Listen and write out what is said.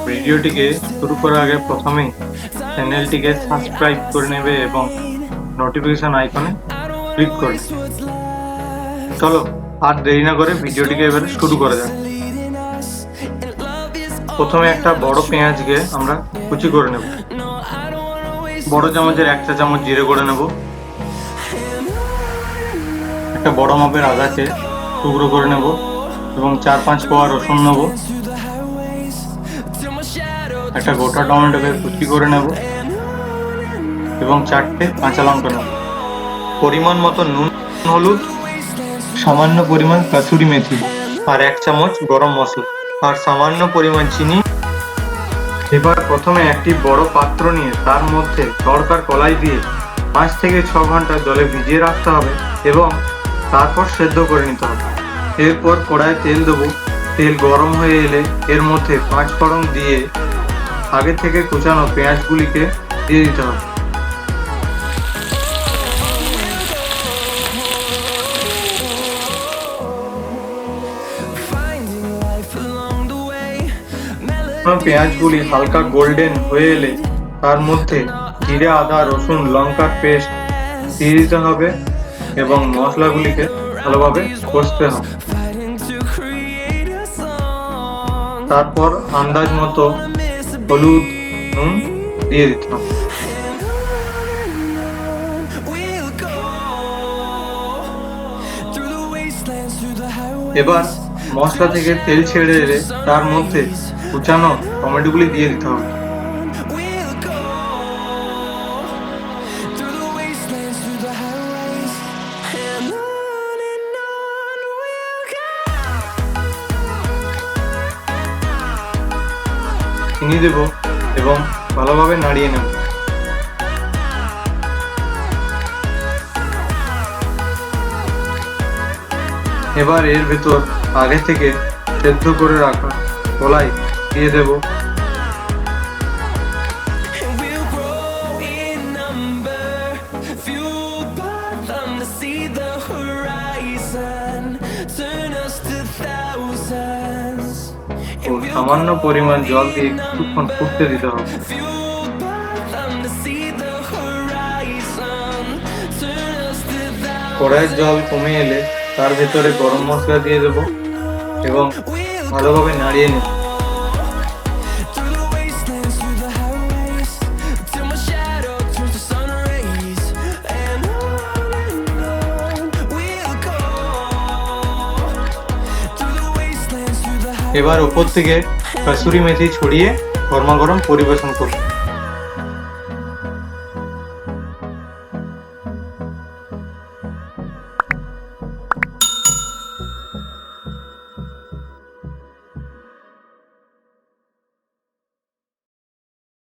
ভিডিওটিকে শুরু করার আগে প্রথমেই চ্যানেলটিকে সাবস্ক্রাইব করে নেবে এবং নোটিফিকেশন আইকনে ক্লিক করবে। চলো আর দেরি না করে ভিডিওটিকে এবারে শুরু করা যাক। প্রথমে একটা বড় পেঁয়াজকে আমরা কুচি করে নেব। বড় চামচের 1 চা চামচ জিরে করে নেব। একটা বড় মাপের আদাকে টুকরো করে নেব এবং 4-5 কোয়া রসুন নেব। একটা গোটা টমেটোকে কুচি করে নেব এবং 4টে কাঁচা লঙ্কা নেব। পরিমাণ মতো নুন, হলুদ, সামান্য পরিমাণ কাসুরি মেথি আর 1 চামচ গরম মশলা আর সামান্য পরিমাণ চিনি। এবার প্রথমে একটি বড় পাত্র নিয়ে তার মধ্যে তড়কার কলাই দিয়ে 5 থেকে 6 ঘন্টা জলে ভিজিয়ে রাখতে হবে এবং তারপর সেদ্ধ করে নিতে হবে। এরপর কড়াইয়ে তেল দেবো। তেল গরম হয়ে এলে এর মধ্যে 5 ফোড়ন দিয়ে আগে থেকে কুচানো পেঁয়াজগুলিকে দিয়ে দিতে হবে। পেঁয়াজগুলি হালকা গোল্ডেন হয়ে এলে তার মধ্যে জিরে, আদা, রসুন, লঙ্কার পেস্ট দিয়ে দিতে হবে এবং মশলাগুলিকে ভালোভাবে কষতে হবে। তারপর আন্দাজ মতো হলুদ, নুন দিয়ে দিতে হবে। এবার মশলা থেকে তেল ছেড়ে এলে তার মধ্যে কুচানো টমেটোগুলি দিয়ে দিতে হবে। চিনি দেব এবং ভালোভাবে নাড়িয়ে নেব। এবার এর ভেতর আগে থেকে সেদ্ধ করে রাখা কলাই দিয়ে দেব। সামান্য পরিমাণ জল দিয়ে কিছুক্ষণ ফুটতে দিতে হবে। কড়াইয়ের জল কমে এলে তার ভেতরে গরম মশলা দিয়ে দেব এবং ভালোভাবে নাড়িয়ে নেব। এবার উপর থেকে কাসুরি মেথি ছড়িয়ে গরমাগরম পরিবেশন করব।